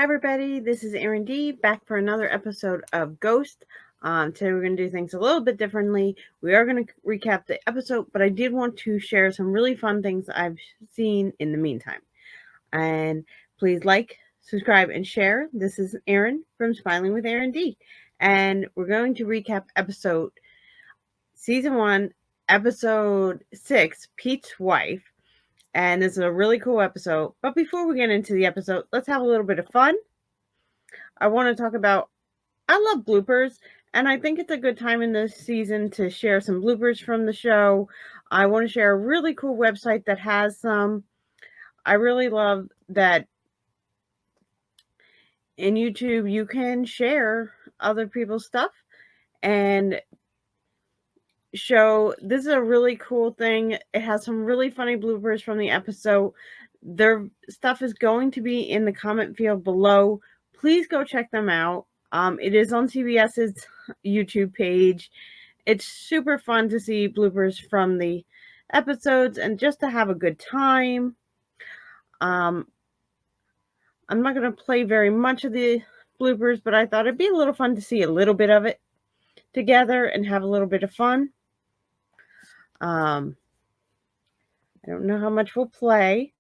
everybody, this is Erin D back for another episode of Ghost. Today we're going to do things a little bit differently. We are going to recap the episode, but I did want to share some really fun things I've seen in the meantime. And please like, subscribe, and share. This is Erin from Smiling with Erin D. And we're going to recap Season 1, Episode 6, Pete's Wife. And this is a really cool episode. But before we get into the episode, let's have a little bit of fun. I want to talk about, I love bloopers, and I think it's a good time in this season to share some bloopers from the show. I want to share a really cool website that has some. I really love that in YouTube you can share other people's stuff and show. This is a really cool thing. It has some really funny bloopers from the episode. Their stuff is going to be in the comment field below. Please go check them out. It is on CBS's YouTube page. It's super fun to see bloopers from the episodes and just to have a good time. I'm not going to play very much of the bloopers, but I thought it'd be a little fun to see a little bit of it together and have a little bit of fun. I don't know how much we'll play.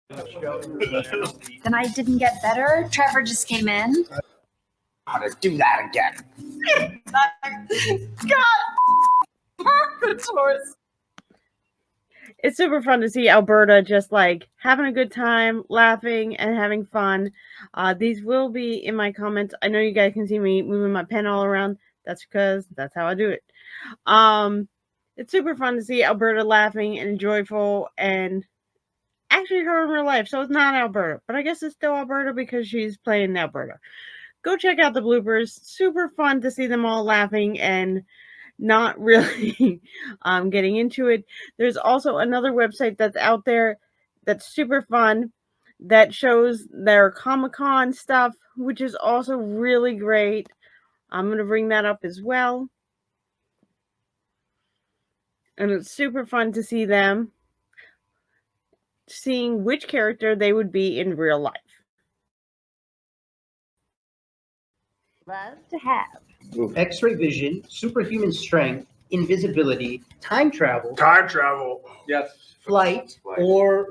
Then I didn't get better. Trevor just came in. How to do that again? God, horse. It's super fun to see Alberta just like having a good time, laughing, and having fun. These will be in my comments. I know you guys can see me moving my pen all around. That's because that's how I do it. It's super fun to see Alberta laughing and joyful, and actually her in real life. So it's not Alberta, but I guess it's still Alberta because she's playing Alberta. Go check out the bloopers. Super fun to see them all laughing and not really getting into it. There's also another website that's out there that's super fun that shows their Comic-Con stuff, which is also really great. I'm going to bring that up as well. And it's super fun to see them, seeing which character they would be in real life. Love to have X-ray vision, superhuman strength, invisibility, time travel, Yes. flight, or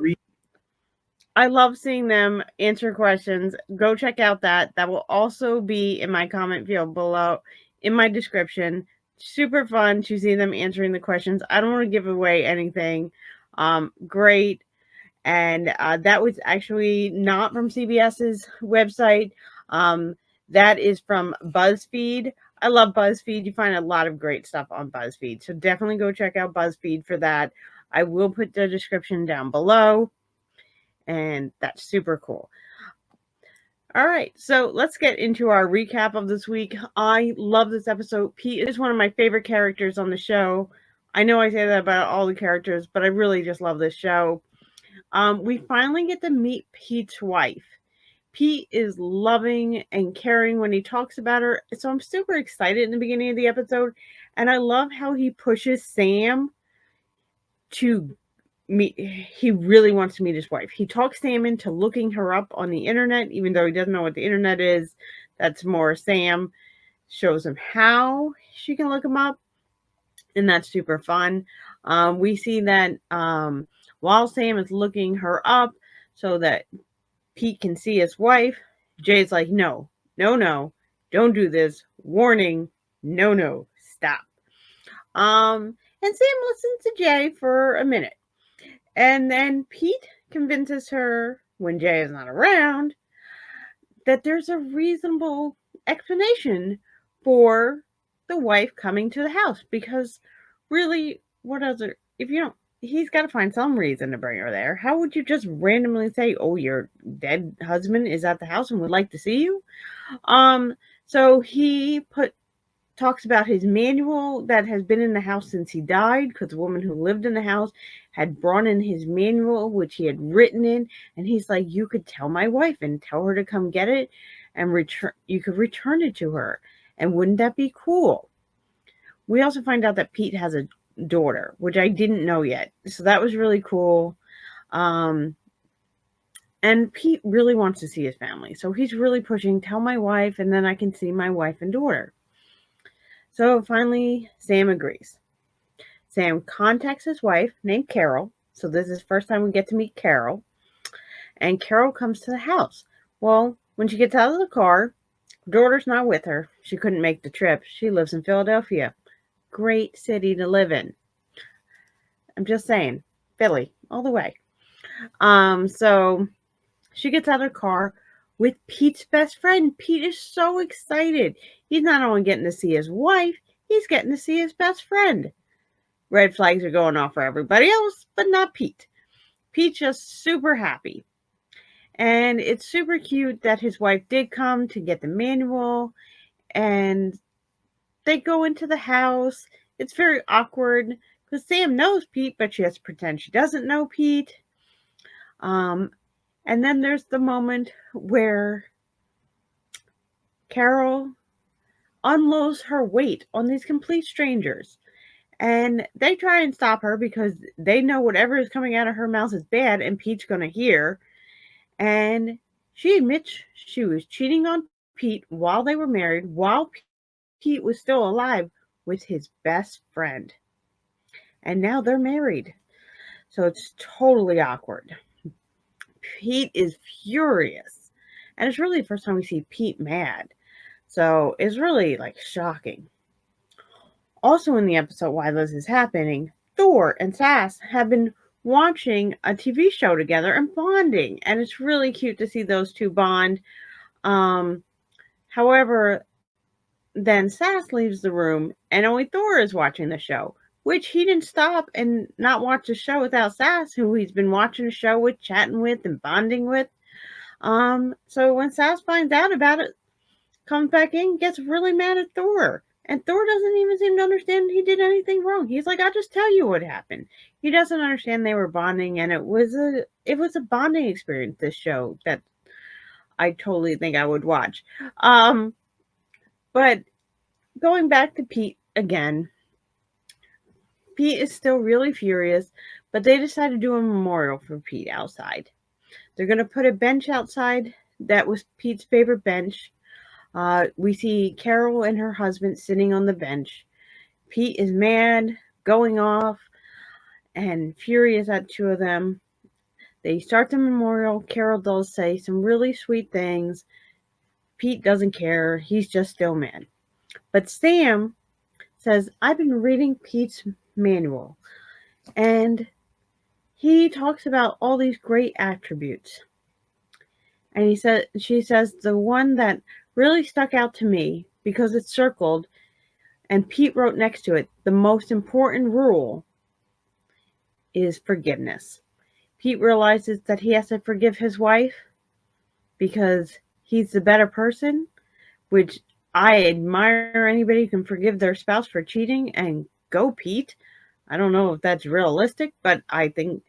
I love seeing them answer questions. Go check out that. That will also be in my comment field below in my description. Super fun to see them answering the questions. I don't want to give away anything. Great. And that was actually not from CBS's website. That is from BuzzFeed. I love BuzzFeed. You find a lot of great stuff on BuzzFeed. So definitely go check out BuzzFeed for that. I will put the description down below. And that's super cool. All right, so let's get into our recap of this week. I love this episode. Pete is one of my favorite characters on the show. I know I say that about all the characters, but I really just love this show. We finally get to meet Pete's wife. Pete is loving and caring when he talks about her. So I'm super excited in the beginning of the episode. And I love how he pushes Sam to meet. He really wants to meet his wife. He talks Sam into looking her up on the internet, even though he doesn't know what the internet is. That's more Sam shows him how she can look him up. And that's super fun. We see that while Sam is looking her up so that Pete can see his wife, Jay's like, no, don't do this. Warning, no, stop. And Sam listens to Jay for a minute. And then Pete convinces her, when Jay is not around, that there's a reasonable explanation for the wife coming to the house. Because really, what other, if you don't, he's got to find some reason to bring her there. How would you just randomly say, oh, your dead husband is at the house and would like to see you? So he talks about his manual that has been in the house since he died, because the woman who lived in the house had brought in his manual, which he had written in. And he's like, you could tell my wife and tell her to come get it and you could return it to her. And wouldn't that be cool? We also find out that Pete has a daughter, which I didn't know yet. So that was really cool. And Pete really wants to see his family. So he's really pushing, tell my wife, and then I can see my wife and daughter. So finally, Sam agrees. Sam contacts his wife, named Carol. So this is the first time we get to meet Carol. And Carol comes to the house. Well, when she gets out of the car, her daughter's not with her. She couldn't make the trip. She lives in Philadelphia. Great city to live in. I'm just saying, Philly, all the way. So she gets out of the car with Pete's best friend. Pete is so excited. He's not only getting to see his wife, he's getting to see his best friend. Red flags are going off for everybody else, but not Pete. Pete's just super happy. And it's super cute that his wife did come to get the manual, and they go into the house. It's very awkward because Sam knows Pete, but she has to pretend she doesn't know Pete. And then there's the moment where Carol unloads her weight on these complete strangers. And they try and stop her because they know whatever is coming out of her mouth is bad and Pete's going to hear. And she admits she was cheating on Pete while they were married, while Pete was still alive with his best friend. And now they're married. So it's totally awkward. Pete is furious. And it's really the first time we see Pete mad. So it's really shocking. Also in the episode while this is happening, Thor and Sass have been watching a TV show together and bonding. And it's really cute to see those two bond. However, then Sass leaves the room and only Thor is watching the show, which he didn't stop and not watch the show without Sass, who he's been watching the show with, chatting with, and bonding with. So when Sass finds out about it, comes back in, gets really mad at Thor. And Thor doesn't even seem to understand he did anything wrong. He's like, I'll just tell you what happened. He doesn't understand they were bonding, and it was a bonding experience, this show, that I totally think I would watch. But going back to Pete again, Pete is still really furious, but they decide to do a memorial for Pete outside. They're going to put a bench outside that was Pete's favorite bench. We see Carol and her husband sitting on the bench. Pete is mad, going off, and furious at two of them. They start the memorial. Carol does say some really sweet things. Pete doesn't care. He's just still mad. But Sam says, I've been reading Pete's manual, and he talks about all these great attributes. And she says, the one that really stuck out to me, because it's circled, and Pete wrote next to it, the most important rule is forgiveness. Pete realizes that he has to forgive his wife because he's the better person, which I admire anybody who can forgive their spouse for cheating, and go Pete. I don't know if that's realistic, but I think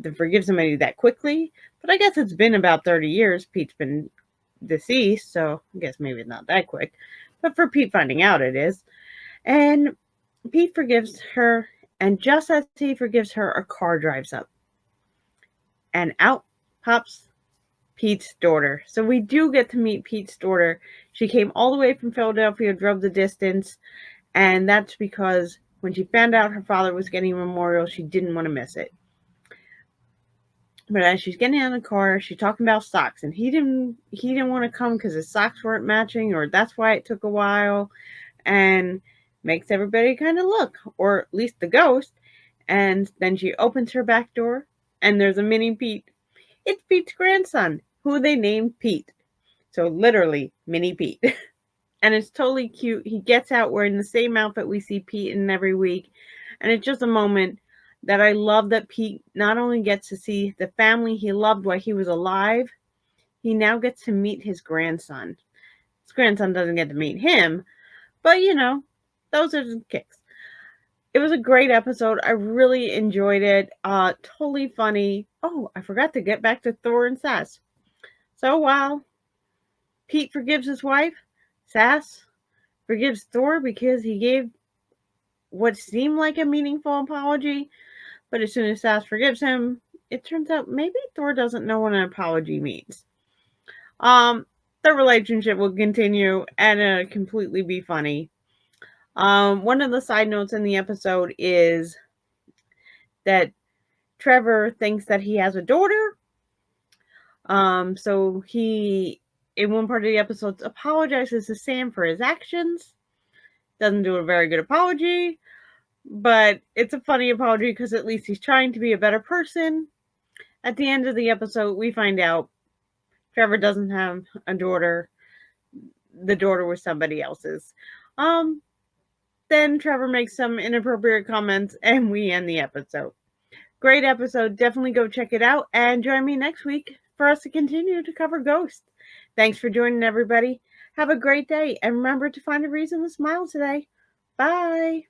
to forgive somebody that quickly, but I guess it's been about 30 years Pete's been deceased, so I guess maybe it's not that quick. But for Pete finding out, it is. And Pete forgives her, and just as he forgives her, a car drives up. And out pops Pete's daughter. So we do get to meet Pete's daughter. She came all the way from Philadelphia, drove the distance, and that's because when she found out her father was getting a memorial, she didn't want to miss it. But as she's getting out of the car, she's talking about socks, and he didn't want to come because his socks weren't matching, or that's why it took a while, and makes everybody kind of look, or at least the ghost. And then she opens her back door, and there's a mini Pete. It's Pete's grandson, who they named Pete. So literally, mini Pete. And it's totally cute. He gets out wearing the same outfit we see Pete in every week, and it's just a moment that I love, that Pete not only gets to see the family he loved while he was alive, he now gets to meet his grandson. His grandson doesn't get to meet him, but those are the kicks. It was a great episode. I really enjoyed it. Totally funny. Oh, I forgot to get back to Thor and Sass. So while Pete forgives his wife, Sass forgives Thor because he gave what seemed like a meaningful apology. But as soon as Sass forgives him, it turns out maybe Thor doesn't know what an apology means. The relationship will continue and completely be funny. One of the side notes in the episode is that Trevor thinks that he has a daughter. So he, in one part of the episode, apologizes to Sam for his actions. Doesn't do a very good apology, but it's a funny apology because at least he's trying to be a better person. At the end of the episode, we find out Trevor doesn't have a daughter. The daughter was somebody else's. Then Trevor makes some inappropriate comments and we end the episode. Great episode. Definitely go check it out and join me next week for us to continue to cover Ghosts. Thanks for joining, everybody. Have a great day and remember to find a reason to smile today. Bye.